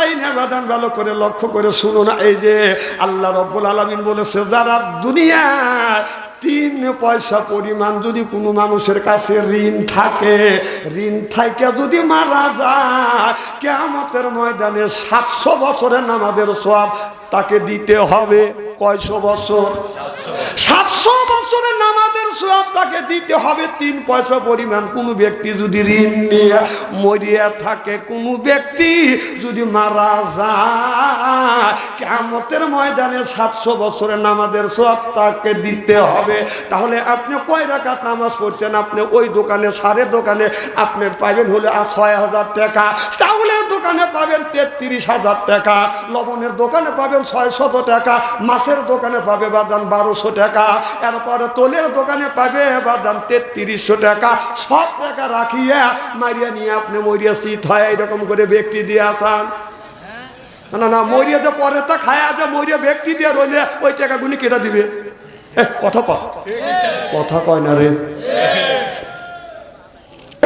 চাই না বাদান, ভালো করে লক্ষ্য করে শুনো না। এই যে আল্লাহ রাব্বুল আলামিন বলেছে, যারা দুনিয়া 3 পয়সা পরিমাণ যদি কোনো মানুষের কাছে ঋণ থাকে, ঋণ থাকে যদি মারা যায়, কিয়ামতের ময়দানে 700 বছরের নামাজের সওয়াব তাকে দিতে হবে। কয়শো বছর? 700 বছরের নামাজের সওয়াব তাকে দিতে হবে। 3 পয়সা পরিমাণ কোনো ব্যক্তি যদি ঋণ নিয়ে মরিয়া থাকে, কোনো ব্যক্তি যদি মারা যায়, কিয়ামতের ময়দানে 700 বছরের নামাজের সওয়াব তাকে দিতে হবে। তাহলে আপনি কয় রাকাত নামাজ পড়ছেন? আপনি ওই দোকানে, সারের দোকানে আপনি পাবেন হলে 6000 টাকা, চাউলের দোকানে পাবেন 33,000 টাকা, লবণের দোকানে পাবেন 600 টাকা, মাছের দোকানে পাবে বাদান 1200 টাকা, এরপরে তোলের দোকানে পাবে বাদান 3300 টাকা। সব টাকা রাখিয়া মারিয়া নিয়ে আপনি মরিয়া শীত হয় এরকম করে ব্যক্তি দিয়ে আসান। না না, মরিয়া যে পরে তা খায় আছে, মরিয়া ব্যক্তি দিয়ে রইলে ওই টাকা গুলি কেটে দিবে। কথা কথা কয় না রে,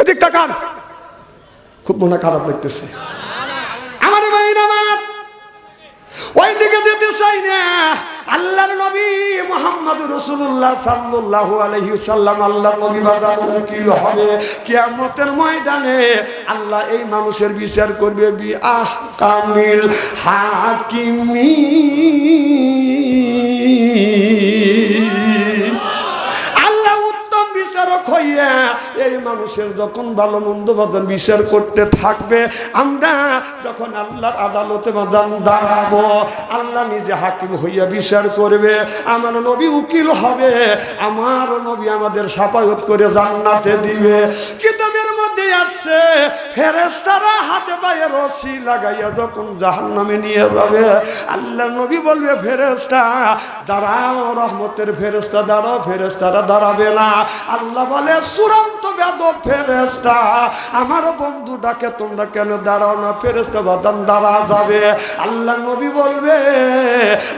এদিক টাকার খুব মনে খারাপ লাগতেছে আমার ভাইরা আমার। ওই দিকে যেতে চাই না। আল্লাহর নবী মুহাম্মদুর রাসূলুল্লাহ সাল্লাল্লাহু আলাইহি ওয়াসাল্লাম, আল্লাহর নবী বাদান উকিল হবে কিয়ামতের ময়দানে। আল্লাহ এই মানুষের বিচার করবে বি আহকামিল হাকিমিন। আল্লাহ উত্তম বিচারক হইয়া এই মানুষের যখন ভালো মন্দ বাদান বিচার করতে থাকবে, আমরা যখন আল্লাহর আদালতে বাদান দাঁড়াবো, আল্লাহ নিজে হাকিম হইয়া বিচার করবে, আমার নবী উকিল হবে, আমার নবী আমাদের শাফায়াত করে জান্নাতে দিবে। কিতাবের মধ্যে আছে ফেরেশতারা হাতে পায়ে রশি লাগাইয়া যখন জাহান্নামে নিয়ে যাবে, আল্লাহ নবী বলবে ফেরেশতা দাঁড়াও, রহমতের ফেরেশতা দাঁড়াও, ফেরেশতারা দাঁড়াবে না। আল্লাহ বলে চূড়ান্ত বেয়াদব ফেরেশতা, আমার বন্ধুটাকে তোমরা কেন দাঁড়াও না? ফেরেশতা বাদান দাঁড়া যাবে। আল্লাহ নবী বলবে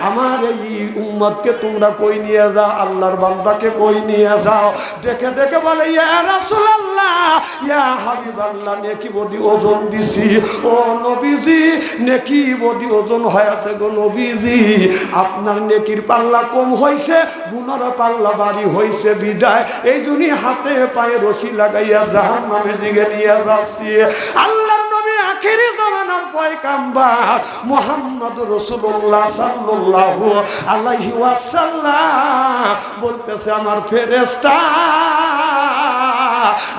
আমার এই উম্মতকে তোমরা কই নিয়ে যাও, আল্লাহর বান্দাকে কই নিয়ে যাও। দেখে দেখে বলে ইয়া রাসূলুল্লাহ, ইয়া হাবিবাল্লাহ, নেকি বডি ওজন দিছি। ও নবীজি, নেকি বডি ওজন হয়েছে গো নবীজি, আপনার নেকির পাল্লা কম হইছে, গুনার পাল্লা বাড়ি হইছে বিদায় এই জন্য হাতে পায়ে রশি লাগাইয়া জাহান্নামের দিকে নিয়ে যাচ্ছি। আল্লাহর নবী আখিরি জামানার পয়গাম্বার মুহাম্মদুর রাসূলুল্লাহ সাল্লাল্লাহু আলাইহি ওয়াসাল্লাম বলতেছে আমার ফেরেশতা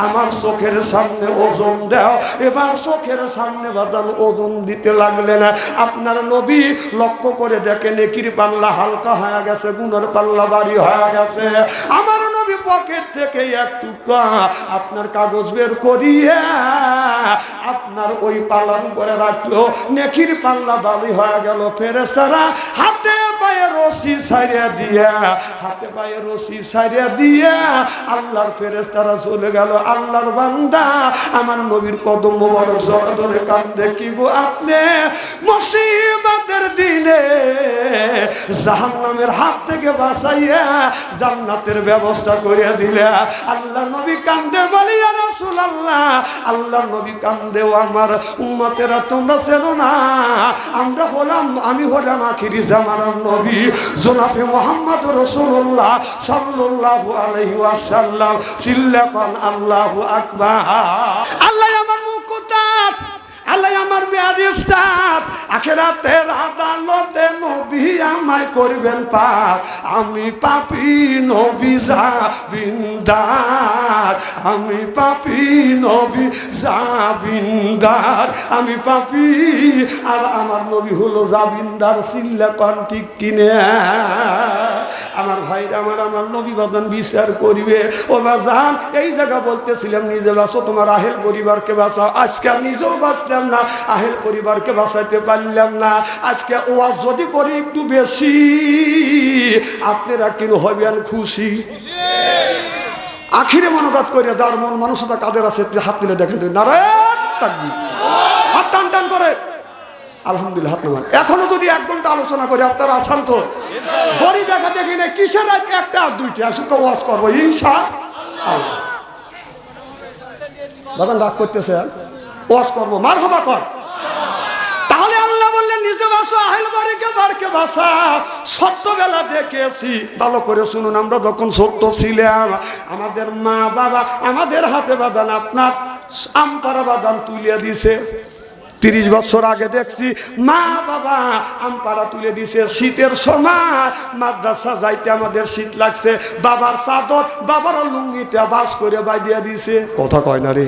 আমার চোখের সামনে ওজন দাও। এবার চোখের সামনে বাদান ওজন দিতে লাগলেন। আপনার নবী লক্ষ্য করে দেখেন নেকির পাল্লা হালকা হয়ে গেছে, গুনার পাল্লা ভারী হয়ে গেছে। আমার নবী পকেট থেকে একটু আপনার কাগজ বের করিয়ে আপনার ওই পাল্লার উপরে রাখলো, নেকির পাল্লা ভারী হয়ে গেল। ফেরেশতারা হাতে পায়ে রশি ছাড়িয়ে দিয়া, হাতে পায়ে রশি ছাড়িয়ে দিয়া আল্লাহর ফেরেশতারা চলে গেল। আল্লাহর বান্দা আমার নবীর কদম মোবারক জড়া ধরে কান্দে, কি গো আপনি মুসিবতের দিনে জাহান্নামের হাত থেকে বাঁচাইয়া জান্নাতের ব্যবস্থা করে দিলে। আল্লাহ নবী কান্দে বলি ইয়া রাসূলুল্লাহ, আল্লাহর নবী কান্দে ও আমার উম্মতেরা তোমরা চেনো না, আমরা হলাম, আমি হলাম আখিরি জামানার নবী জনাবে মুহাম্মদুর রাসূলুল্লাহ সাল্লাল্লাহু আলাইহি ওয়াসাল্লাম। চিল্লাপান আল্লাহু আকবার। আল্লাহ আমার মুকুতাত, আল্লাহ আমার ব্যারিস্টার, আখিরাতের আদালতে নবী আমায় করবেন পার। আমি পাপী নবী জাবিন্দার, আমি পাপী নবী জাবিন্দার, আমি পাপী আর আমার নবী হলো জাবিন্দার। চিল্লাপান ঠিক কিনে আমার ভাইরা আমার নবী বাজান বিচার করিবে। ও বাজান এই জায়গা বলতেছিলাম নিজে বাঁচো, তোমার আহেল পরিবারকে বাঁচাও। আজকে নিজেও বাঁচলাম না, আহেল পরিবারকে বাঁচাইতে পারলাম না। আজকে ওয়াজ যদি করি একটু বেশি, আপনারা কিন্তু হবেন খুশি। আখিরে মনোজাত করে যার মন মানুষতা কাদের আছে হাত তুলে দেখেন, নারায়ণ তাকবীর, হাত টান টান করে আলহামদুলিল্লাহ হাত নামান। এখনো যদি 1 ঘন্টা আলোচনা করি আপনারা আসান তো বড়ি দেখা দেখি না কিসের একটা আর দুইটা আসুক ওয়াজ করবো ইনশাআল্লাহ। বাজান রাগ করতেছে, ওয়াজ করবো মারহাবা কর। তাহলে আল্লাহ মাইল বাড়িকে বাড়কে বাসা ছোট্টবেলা দেখেছি। ভালো করে শুনুন, আমরা যখন ছোট্ট ছিলাম আমাদের মা বাবা আমাদের হাতে বাদান আপনার আমপারা বাদান তুলে দিছে। 30 বছর আগে দেখছি মা বাবা আমপারা তুলে দিছে। শীতের সময় মাদ্রাসা যাইতে আমাদের শীত লাগছে, বাবার চাদর বাবার লুঙ্গিটা বাস করে বাইদিয়া দিছে। কথা কয় না রে?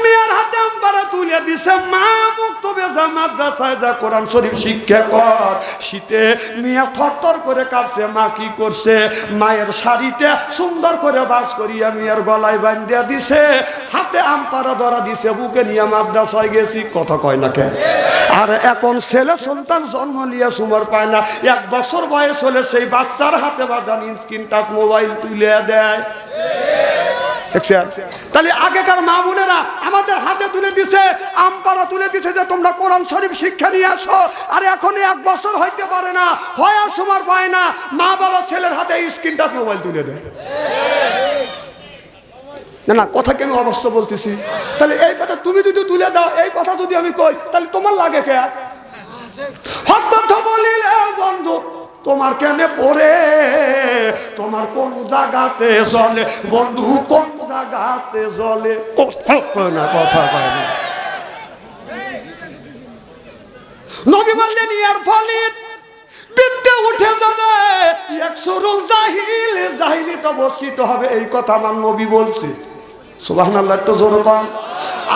মেয়ের হাতে আমপারা তুলে দিছে, মা মুক্তবে যা মাদ্রাসায় যা কোরআন শরীফ শিক্ষা কর। শীতে মেয়ে থরথর করে কাঁপছে। মা কি করছে? মায়ের শাড়িটা সুন্দর করে বাস করিয়া মেয়ের গলায় বান্ধিয়া দিছে, হাতে আমপারা ধরা দিছে, বুকে নিয়ে মাদ্রাসায় গেছি। কথা কয় না কে? আর এখন ছেলে সন্তান জন্ম নিয়ে সুমর পায় না, 1 বছর বয়স হলে সেই বাচ্চার হাতে বাজান স্ক্রিন টাচ মোবাইল তুলে দেয়। তাহলে আগেকার মা বোনেরা আমাদের হাতে তুলে দিছে, আমপারা তুলে দিছে যে তোমরা কোরআন শরীফ শিক্ষা নিয়ে আসো। আর এখন 1 বছর হইতে পারে না, হয় সময় পায় না, মা বাবা ছেলের হাতে স্ক্রিন টাচ মোবাইল তুলে দেয়। না না, কথা কেন অবস্থা বলতেছি? তাহলে এই কথা তুমি যদি তুলে দাও, এই কথা যদি আমি কই, তাহলে তোমার লাগে কে? হক কথা বলিলে বন্ধু তোমার কেন পড়ে, তোমার কোন জায়গাতে জ্বলে বন্ধু, কোন জায়গাতে জ্বলে? কথা কয় না, কথা কয় না। নবী বললেন ইয়ার ফলিত বিদ্যে উঠে যাবে, একসুরুল জাহিল, জাহিলি তো বর্ষিত হবে। এই কথা আমার নবী বলছে। সুবহানাল্লাহ, একটু জোর কম।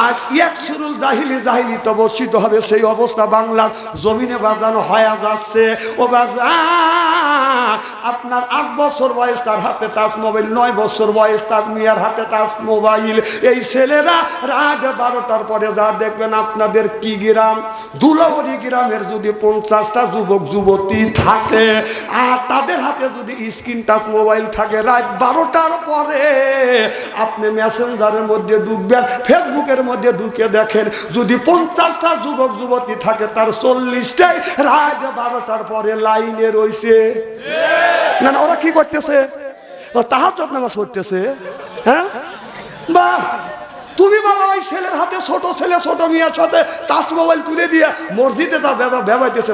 আজ একসুরুল জাহিলি, জাহিলি তো বর্ষিত হবে। সেই অবস্থা বাংলার জমিনে বাজানো হয়ে যাচ্ছে। ও বাজা আপনার 8 বছর বয়স তার হাতে টাচ মোবাইল, 9 বছর বয়স তার মেয়ের হাতে টাচ মোবাইল। এই ছেলেরা রাত 12টার পরে যা দেখবেন আপনাদের কি গ্রাম, দুলাবড়ি গ্রামের যদি 50টা যুবক যুবতী থাকে আর তাদের হাতে যদি স্ক্রিন টাচ মোবাইল থাকে, রাত 12টার পরে আপনি মেসেঞ্জারের মধ্যে ঢুকবেন, ফেসবুকের মধ্যে ঢুকে দেখেন, যদি 50টা যুবক যুবতী থাকে তার 40টাই রাত 12টার পরে লাইনে রয়েছে। না না, ওরা কি করতেছে? তাহাজ্জুদ নামাজ পড়তেছে। হ্যাঁ বাহ, তুমি বাবা ওই ছেলের হাতে, ছোট ছেলে ছোট মেয়ের সাথে টাচ মোবাইল তুলে দিয়ে মসজিদে তা বেবাইতেছে।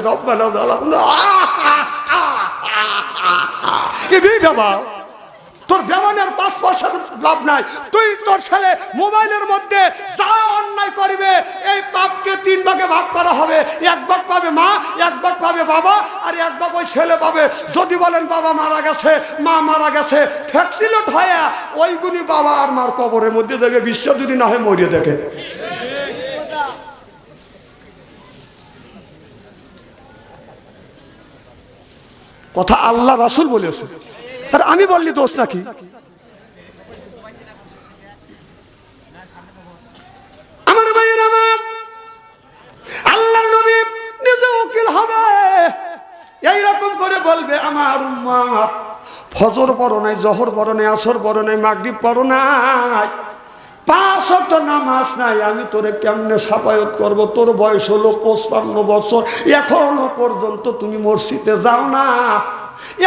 বাবা তোর বেমানের 5 পয়সার লাভ নাই। তুই তোর ছেলে মোবাইলের মধ্যে যা অন্যায় করবে, এই পাপকে 3 ভাগে ভাগ করা হবে। 1 ভাগ পাবে মা, 1 ভাগ পাবে বাবা, আর 1 ভাগ ওই ছেলে পাবে। যদি বলেন বাবা মারা গেছে, মা মারা গেছে, ফ্যাক্সিলেট হয় ওইগুলি বাবা আর মার কবরের মধ্যে যাবে, বিশ্ব যদি না হয় মরিয়ে দেখে। কথা আল্লাহ রাসূল বলেছে, আর আমি বললি দোষ নাকি? আমার ভাইয়ের আমার, আল্লাহর নবী নিজে উকিল হবে, এইরকম করে বলবে আমার উম্মত ফজর পড়ো নাই, জোহর পড়ো নাই, আসর পড়ো নাই, মাগরিব পড়ো নাই, 5 ওয়াক্ত নামাজ নাই, আমি তোরে কেমনে সাফায়াত করব? তোর বয়স হলো 55 বছর, এখনো পর্যন্ত তুমি মসজিদে যাও না।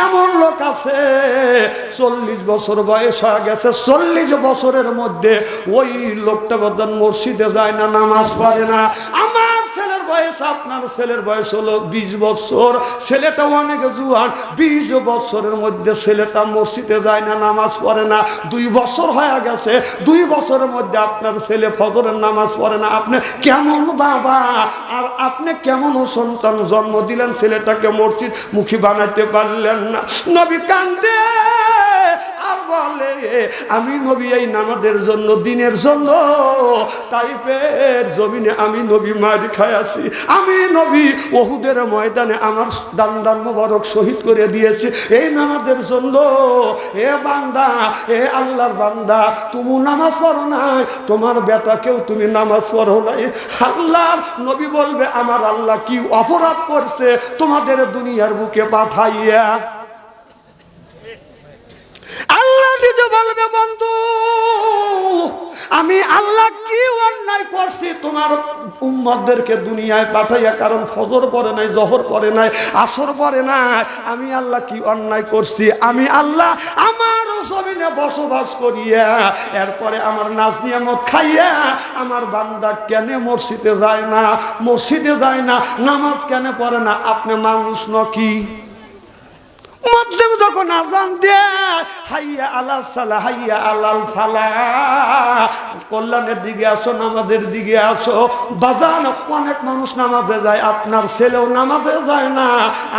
এমন লোক আছে 40 বছর বয়স হয়ে গেছে, 40 বছরের মধ্যে ওই লোকটা বর্তমান মসজিদে যায় না, নামাজ পড়ে না। আমার ছেলের বয়স, আপনার ছেলের বয়স হলো 20 বছর, ছেলেটা অনেক জুয়ান, 20 বছরের মধ্যে ছেলেটা মসজিদে যায় না, নামাজ পড়ে না। 2 বছর হয়ে গেছে, 2 বছরের মধ্যে আপনার ছেলে ফজরের নামাজ পড়ে না। আপনি কেমন বাবা আর আপনি কেমন সন্তান জন্ম দিলেন, ছেলেটাকে মসজিদ মুখী বানাইতে পারলেন না? নবী কান্দে আর বলে, আমি নবী এই নামাজের জন্য, দিনের জন্য তাইফের জমিনে আমি নবী মারি খাইয়াছি, আমি নবী ওহুদের ময়দানে আমার দান মোবারক শহীদ করে দিয়েছি এই নামাজের জন্য। এ বান্দা, এ আল্লাহর বান্দা, তুমি নামাজ পড়ো নাই, তোমার বেটাকেও তুমি নামাজ পড়ো নাই। আল্লাহর নবী বলবে, আমার আল্লাহ কি অপরাধ করছে তোমাদের দুনিয়ার বুকে পাঠাইয়া? আল্লাহ নিজে বলবে, বন্ধু আমি আল্লাহ কি অন্যায় করছি তোমার উম্মতদেরকে দুনিয়ায় পাঠাইয়া, কারণ ফজর পড়ে নাই, জহর পড়ে নাই, আসর পড়ে নাই। আমি আল্লাহ কি অন্যায় করছি? আমি আল্লাহ আমার জমিনে বসবাস করিয়া এরপরে আমার নাজ নিয়ামত খাইয়া আমার বান্দা কেন মসজিদে যায় না, মসজিদে যায় না, নামাজ কেন পড়ে না? আপনি মানুষ নাকি? মধ্যম যখন আজান দেয়, হাইয়া আলা সালা হাইয়া আলাল ফালা, কল্যাণের দিকে আসো, নামাজের দিকে আসো। বাজান অনেক মানুষ নামাজে যায়, আপনার ছেলেও নামাজে যায় না,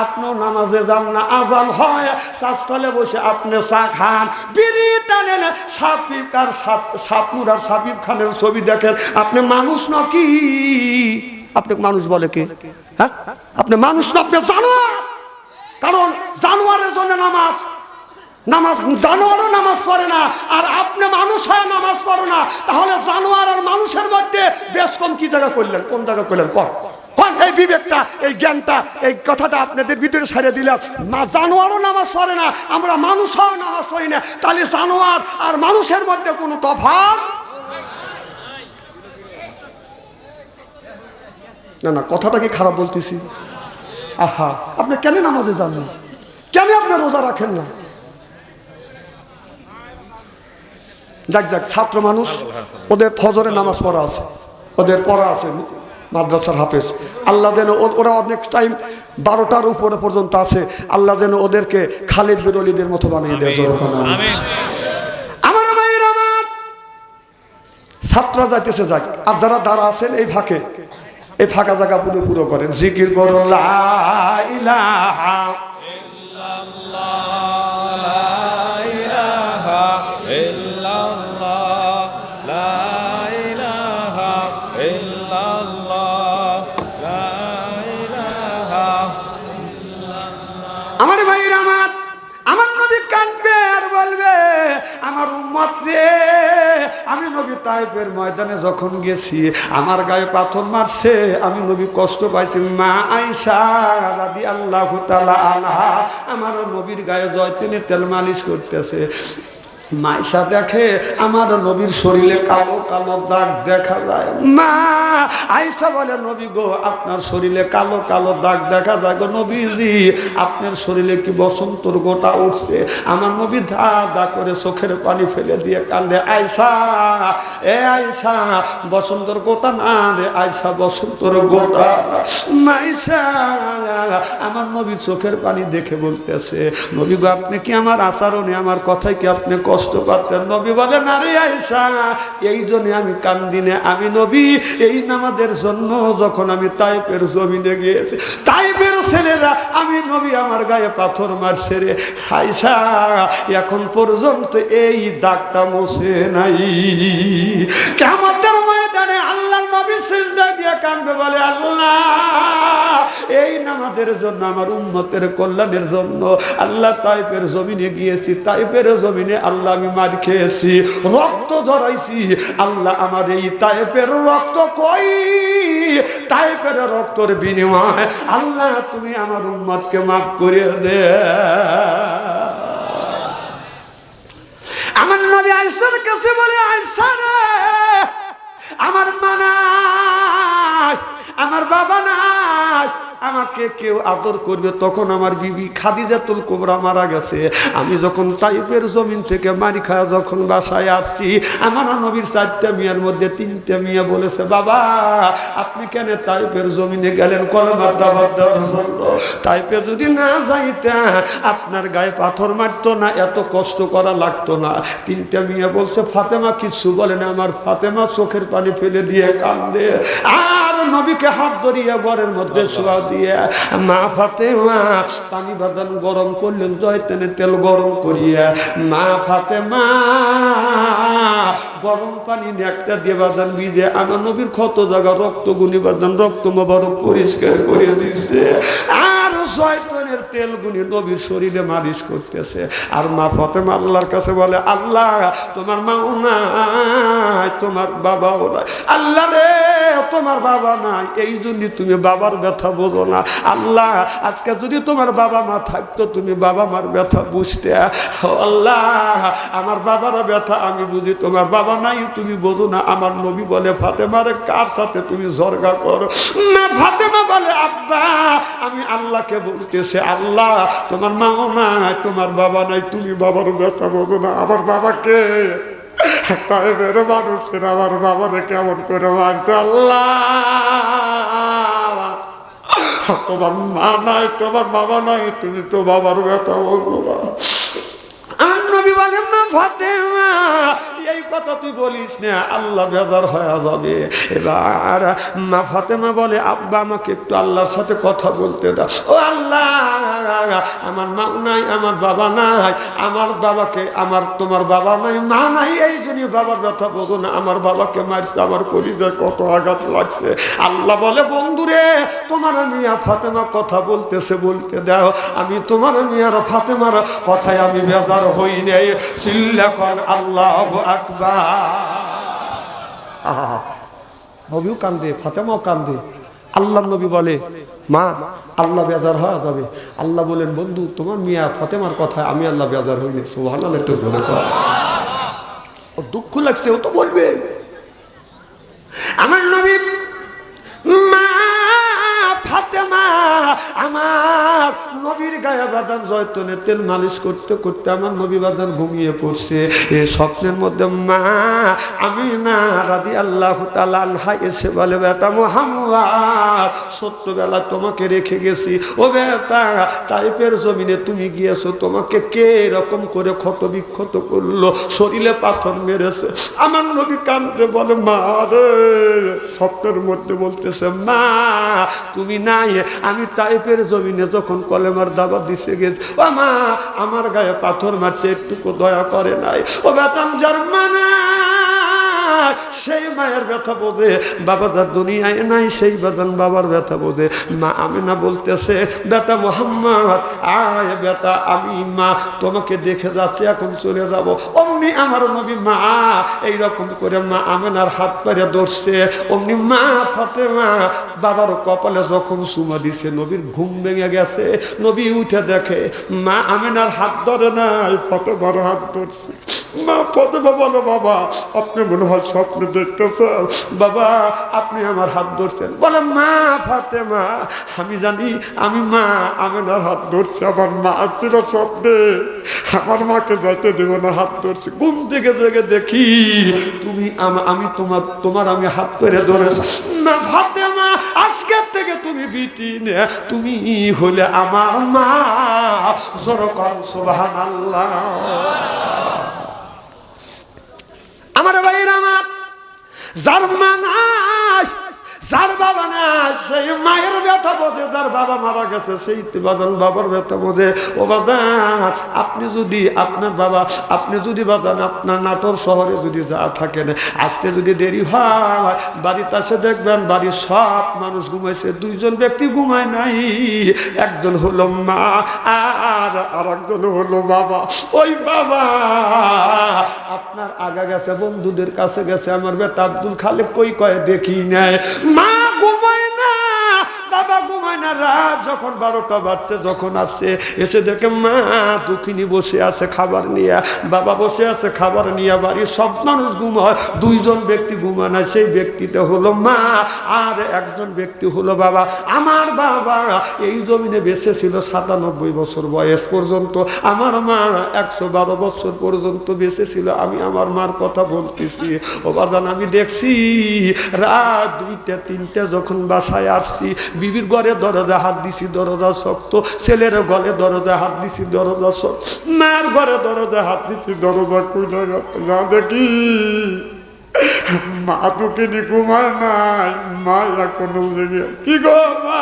আপনিও নামাজে যান না। আজান হয়, চাষতলে বসে আপনি চা খান, বিড়ি টানেন, সাপনুর আর সাবিব খানের ছবি দেখেন। আপনি মানুষ নাকি? আপনি মানুষ বলে কে? হ্যাঁ, আপনি মানুষ না, আপনি জানোয়ার। কারণ জানোয়ারের জন্য নামাজ, জানোয়ারও নামাজ পড়ে না, আর আপনি মানুষ হয়ে নামাজ পড়ো না। তাহলে জানোয়ার আর মানুষের মধ্যে বেশ কম কি জায়গা করলেন? কোন জায়গা করলেন? কোন এই বিবেকটা, এই জ্ঞানটা, এই কথাটা আপনাদের ভিতরে ছেড়ে দিলাম। জানোয়ারও নামাজ পড়ে না, আমরা মানুষ হয়ে নামাজ পড়ি না, তাহলে জানোয়ার আর মানুষের মধ্যে কোনো তফাৎ না। না, কথাটা কি খারাপ বলতেছি? আহা, আপনি কেন নামাজে যান না? কেন আপনি রোজা রাখেন না? যাক যাক, ছাত্র মানুষ, ওদের ফজরে নামাজ পড়া আছে, ওদের পড়া আছে, মাদ্রাসার হাফেজ। আল্লাহ যেন ওরা অনেক টাইম 12টার উপরে পর্যন্ত আছে, আল্লাহ যেন ওদেরকে খালিদ বিন ওলীদের মতো বানিয়ে দেয়। আমার ভাইয়ের, আমার ছাত্ররা যাইতেছে যাক, আর যারা দাঁড়া আছেন এই ফাঁকে, এই ফাঁকা জায়গা পুরো করেন, জিকির করুন লা ইলাহা ইল্লাল্লাহ, লা ইলাহা ইল্লাল্লাহ, লা ইলাহা ইল্লাল্লাহ, লা ইলাহা ইল্লাল্লাহ। আমার ভাইরা, আমার নবী কাঁদবে আর বলবে, আমার উম্মত রে, আমি নবী তায়েফের ময়দানে যখন গেছি, আমার গায়ে পাথর মারছে, আমি নবী কষ্ট পাইছি। মা আয়েশা রাদিয়াল্লাহু তাআলা আনহা আমার নবীর গায়ে জয়তুনের তেল মালিশ করতেছে। মাইশা দেখে আমার নবীর শরীরে কালো কালো দাগ দেখা যায়। মা আয়েশা বলে, নবী গো, আপনার শরীরে কালো কালো দাগ দেখা যায় গো নবীজি, আপনার শরীরে কি বসন্তর গোটা উঠছে? আমার নবী ধা ধা করে চোখের পানি ফেলে দিয়ে কান্দে। আয়েশা, এ আয়েশা, বসন্তর গোটা না রে আয়েশা, বসন্তর গোটা। মাইশা আমার নবীর চোখের পানি দেখে বলতেছে, নবী গো, আপনি কি আমার আচরণে, আমার কথায় কি আপনি কষ্ট পাচ্ছেন? নবী বলে, না রে আয়েশা, এই জন্য আমি কান্দি না। আমি নবী এই নামাজের জন্য যখন আমি তায়েফের জমিনে গিয়েছি, তায়েফের ছেলেরা, আমি নবী আমার গায়ে পাথর মারছে রে আয়েশা, এখন পর্যন্ত এই দাগটা মুছে নাই। কিয়ামতের ময়দানে আল্লাহর নবী সিজদা দিয়ে কাঁদবে, বলে, আল্লাহ, এই নামাজের জন্য, আমার উম্মতের কল্যাণের জন্য আল্লাহ তায়েফের জমিনে গিয়েছি, তায়েফের জমিনে আল্লাহ আমি মার খেয়েছি, রক্ত ঝরাইছি। আল্লাহ, আমার এই তায়েফের রক্ত কই? তায়েফের রক্তের বিনিময় আল্লাহ তুমি আমার উম্মতকে মাফ করে দে। আমার নবী আয়েশার কাছে বলে, আয়েশা রে, আমার মা নাই, আমার বাবা নাই, আমাকে কেউ আদর করবে? তখন আমার বিবি খাদিজাতুল কুবরা মারা গেছে। আমি যখন তায়েফের জমিন থেকে মারি খাওয়া যখন বাসায় আসছি, আমার নবীর 4টা মেয়ের মধ্যে 3টা মেয়ে বলেছে, বাবা, আপনি কেন তায়েফের জমিনে গেলেন? কলমার দাওয়াত দেওয়ার জন্য। তায়েফে যদি না যাইতেন, আপনার গায়ে পাথর মারতো না, এত কষ্ট করা লাগতো না। 3টা মেয়ে বলছে, ফাতেমা কিচ্ছু বলে না। আমার ফাতেমা চোখের পানি ফেলে দিয়ে কান্দে, আর নবীকে হাত ধরিয়া ঘরের মধ্যে শোয়া দিয়ে, মা ফাতেমা পানি বাদান গরম করলেন, জয়তুনের তেল গরম করিয়া মা ফাতেমা গরম পানি একটা দিয়ে বাদান ভিজে আমার নবীর ক্ষত জায়গা রক্ত গুনি বাদান রক্ত মোবারক পরিষ্কার করে দিচ্ছে, আর জয়তুনের তেল গুনি নবীর শরীরে মালিশ করতেছে। আর মা ফাতেমা আল্লাহর কাছে বলে, আল্লাহ, তোমার মাও নাই, তোমার বাবাও নাই, আল্লাহ রে, তোমার বাবা নাই, এই জন্য তুমি বাবার ব্যথা বোঝো না। আল্লাহ, আজকে যদি তোমার বাবা মা থাকতো তুমি বাবা মার ব্যথা বুঝতে। আল্লাহ, আমার বাবার ব্যথা আমি বুঝি, তোমার বাবা নাই তুমি বোঝো না। আমার নবী বলে ফাতেমারে কার সাথে তুমি ঝগড়া করো না? ফাতেমা বলে আব্বা, আমি আল্লাহকে বলতেছে, আল্লাহ তোমার মাও নাই, তোমার বাবা নাই, তুমি বাবার ব্যথা বোঝো না। আমার বাবাকে তাই বেরো মানুষের আমার বাবারে কেমন করে মারছে। আল্লাহ, তোমার মা নাই, তোমার বাবা নাই, তুমি তো বাবার ব্যথা বলবো না। আমার নবী বলে মা ফাতেমা, এই কথা তুই বলিস না, আল্লাহ বেজার হয়ে যাবে। এবার মা ফাতেমা বলে আব্বা, আমাকে একটু আল্লাহর সাথে কথা বলতে দাও। ও আল্লাহ, আমার মা নাই, আমার বাবা নাই, আমার বাবাকে, আমার তোমার বাবা নাই, মা নাই, এই জন্য বাবার ব্যথা বোঝো না। আমার বাবাকে মারছে, আমার কলিজায় কত আঘাত লাগছে। আল্লাহ বলে বন্ধুরে, তোমার মিয়া ফাতেমা কথা বলতেছে, বলতে দাও। আমি তোমার মিয়ার ফাতেমার কথায় আমি বেজার হই নাই। চিল্লা কর আল্লাহু আকবার। নবীও কান্দে, ফাতেমাও কান্দে। আল্লাহ নবী বলে মা, আল্লাহ বেজার হয়ে যাবে। আল্লাহ বলেন বন্ধু, তোমার মিয়া ফাতেমার কথায় আমি আল্লাহ বেজার হইনি। সুবহানাল্লাহ, একটু জোরে কর। ও দুঃখ লাগছে, ও তো বলবে। আমার নবী মা ফাতেমা, আমার নবীর গায়ে বাদান জয়তুনের তেল মালিশ করতে করতে আমার নবী বাদান ঘুমিয়ে পড়ছে। এই স্বপ্নের মধ্যে মা আমিনা রাদিয়াল্লাহু তাআলা আনহা এসে বলে, বেটা মুহাম্মদ, সত্যবেলা তোমাকে রেখে গেছি। ও বেটা, তাইফের জমিনে তুমি গিয়েছো, তোমাকে কে এরকম করে ক্ষত বিক্ষত করলো, শরীরে পাথর মেরেছে। আমার নবী কাঁদতে বলে মা রে, স্বপ্নের মধ্যে বলতেছে মা তুমি নাই, আমি তাইফের জমিনে যখন কলেমার দাওয়াত দিতে গেছি, ও মা আমার গায়ে পাথর মারছে, একটুকু দয়া করে নাই। ও বেতন জার্মানা, সেই মায়ের ব্যথা বোঝে, বাবা তার দুনিয়ায় নাই, সেই বেতন বাবার ব্যথা বোঝে। মা আমিনা বলতেছে বেটা মোহাম্মদ আয় বেটা, আমি মা তোমাকে দেখে যাচ্ছি, এখন চলে যাব। অমনি আমার নবী মা এইরকম করে মা আমিনার হাত পারে ধরছে। অমনি মা ফাতেমা বাবার কপালে যখন চুমা দিছে, নবীর ঘুম ভেঙে গেছে। নবী উঠে দেখে মা আমিনার হাত ধরে নাই, ফাতেমার হাত ধরছে। মা ফাতেমা বলো বাবা, আপনি মনে হয় স্বপ্ন দেখতেছেন। বাবা, আপনি আমার হাত ধরছেন। বলে মা ফাতেমা, আমি জানি আমি মা আমিনার হাত ধরছি, আমার মা ছিল স্বপ্নে, আমার মাকে যাইতে দেব না, হাত ধরছি। ঘুম থেকে জেগে দেখি তুমি আমি তোমার আমি হাত করে ধরেছি। মা ফাতেমা, আজকের থেকে তুমি বিটি নে, তুমি হলে আমার মা। জোরকম সুবহানাল্লাহ। আমার ভাইরা, আমার যার মা নাই, যার বাবা নাই, সেই মায়ের ব্যথা বোধে। যার বাবা মারা গেছে সেই বাদান বাবার ব্যথা বোধে। ও বাদান, আপনি যদি আপনার বাবা, আপনি যদি বাদান আপনার নাটোর শহরে যদি যা থাকেন, আসতে যদি দেরি হয়, বাড়িতে আসে দেখবেন বাড়ির সব মানুষ ঘুমাইছে, দুইজন ব্যক্তি ঘুমায় নাই। একজন হলো মা আর একজন হলো বাবা। ওই বাবা আপনার আগা গেছে, বন্ধুদের কাছে গেছে, আমার বেটা আব্দুল খালেক কই কয়ে দেখি নেয়। মা ঘুমায় না, বাবা ঘুমায় না। রাত যখন 12টা বাজছে, যখন আসছে, এসে দেখে মা দুঃখিনী বসে আছে খাবার নিয়ে, বাবা বসে আছে খাবার নিয়ে। বাড়ির সব মানুষ ঘুমায়, দুইজন ব্যক্তি ঘুমায় না, সেই ব্যক্তিটা হলো মা, আর একজন ব্যক্তি হলো বাবা। আমার বাবা এই জমিনে বেঁচে ছিল 97 বছর বয়স পর্যন্ত, আমার মা 112 বছর পর্যন্ত বেঁচে ছিল। আমি আমার মার কথা বলতেছি। ও বাজান, আমি দেখছি রাত 2টা 3টা যখন বাসায় আসছি, বিবির ঘরে দরজা হাত দিছি, দরজা শক্ত। ছেলের ঘরে দরজা হাত দিছি, দরজা শক্ত। মার ঘরে দরজা হাত দিছি, দরজা খুলে যা দেখি মা দুঃখিনী ঘুমায় নাই, মা এখনো জেগে। কি গো মা,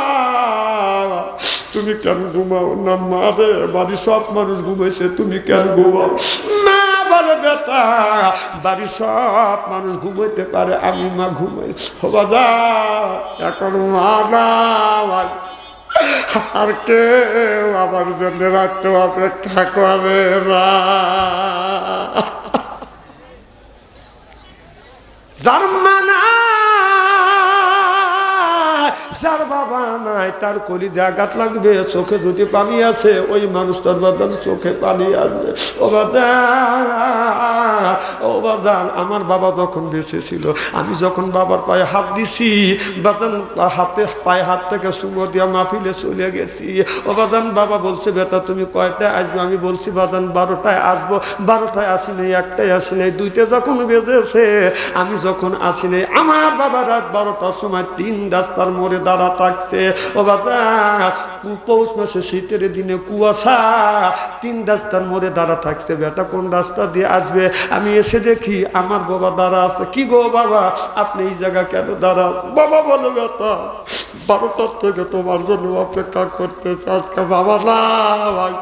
তুমি কেন ঘুমাও না? মা রে, বাড়ির সব মানুষ ঘুমাইছে, তুমি কেন ঘুমাও? মা বলে বেটা, বাড়ির সব মানুষ ঘুমাইতে পারে, আমি মা ঘুমাই। বাবা এখন মা নাই, আর কেউ আমার জন্য রাত্রে অপেক্ষা করে না। যার মা নাই, বাবা নাই, তার কলিজা আঘাত লাগবে, চোখে যদি পানি আছে ওই মানুষটার বাদান চোখে পানি আসবে। ও বাদান, আমার বাবা যখন বেঁচে ছিল, আমি যখন বাবার পায়ে হাত দিছি বাদান, হাতে পায়ে হাত থেকে সুমো দিয়া মাহফিলে চলে গেছি। ও বাদান, বাবা বলছে বেটা তুমি কয়টায় আসবে? আমি বলছি বাদান 12টায় আসবো। 12টায় আসি নাই, 1টায় আসি নাই, 2টে যখন বেজেছে আমি যখন আসি নাই, আমার বাবা রাত 12টার সময় 3 রাস্তার মোড়ে দাঁড়া থাকছে। ও বাবা, পৌষ মাসে শীতের দিনে কুয়াশা, 3 রাস্তার মোড়ে দাঁড়া থাকছে। বেটা কোন রাস্তা দিয়ে আসবে? আমি এসে দেখি আমার বাবা দাঁড়া আছে। কি গো বাবা, আপনি এই জায়গা কেন দাঁড়া? বাবা বলো বেটা 12টার থেকে তোমার জন্য অপেক্ষা করতেছে, আজকে বাবা না ভাই,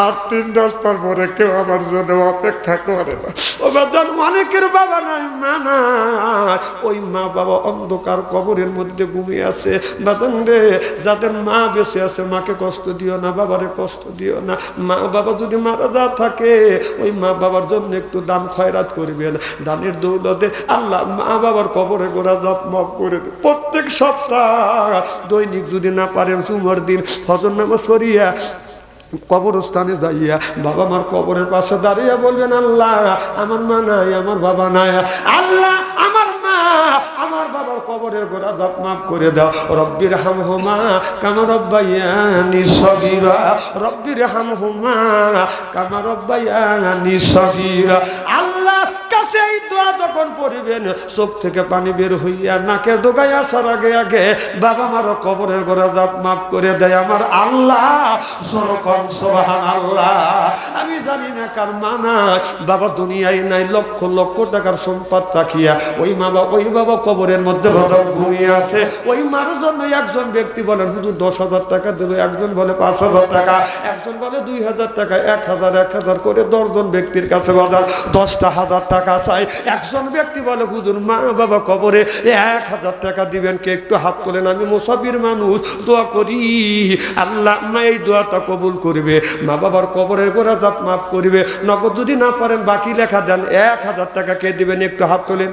আর 3 রাস্তার পরে কেউ আমার জন্য অপেক্ষা করে না। ও বাজান, অনেকের বাবা নাই, মা নাই, ওই মা বাবা অন্ধকার কবরের মধ্যে ঘুমিয়ে আছে। বাজান রে, যাদের মা বেঁচে আছে মাকে কষ্ট দিও না, বাবারে কষ্ট দিও না। মা বাবা যদি মারা যা থাকে, ওই মা বাবার জন্য একটু দান খয়রাত করবেন। দানের দৌলতে আল্লাহ মা বাবার কবরে গোড়া জাত মাফ করে দেবে। প্রত্যেক সপ্তাহ দৈনিক যদি না পারেন জুমার দিন ফজর নামাজ পড়িয়া কবরস্থানে যাইয়া বাবা মার কবরের পাশে দাঁড়িয়ে বলবেন, আল্লাহ আমার মা নাই, আমার বাবা নাই, আল্লাহ আমার মা আমার বাবার কবরের গোড়া দাঁত মাফ করে দাও। রব্বির হামহুমা কামা রব্বায়ানি সগীরা, রব্বির হামহুমা কামা রব্বায়ানি সগীরা। আল্লাহ কাছে এই দোয়া যখন পড়িবেন, চোখ থেকে পানি বের হইয়া নাকের ডোকায় আসার আগে আগে বাবা মারও কবরের গোড়া দাঁত মাফ করে দেয় আমার আল্লাহ। সুবহানাল্লাহ। আমি জানি না কার মা নাই, বাবা দুনিয়ায় নাই, লক্ষ লক্ষ টাকার সম্পদ রাখিয়া ওই বাবা কবরের মধ্যে ঘুমিয়ে আছে। ওই মার জন্য একজন ব্যক্তি বলেন হুজুর 10,000 টাকা দেবে, একজন বলে 5,000 টাকা, একজন বলে 2,000 টাকা, 1,000 করে 10 জন ব্যক্তির কাছে বাজার 10,000 টাকা চাই। একজন ব্যক্তি বলে হুজুর মা বাবা কবরে 1,000 টাকা দিবেন, কে একটু হাত তোলেন, আমি মুসাফির মানুষ, দোয়া করি আল্লাহ মা এই দোয়াটা কবুল করবে, মা বাবার কবরের গোড়া জাত মাফ করবে। নগদ যদি না পারেন বাকি লেখা দেন, 1,000 টাকা কে দিবেন একটু হাত তোলেন।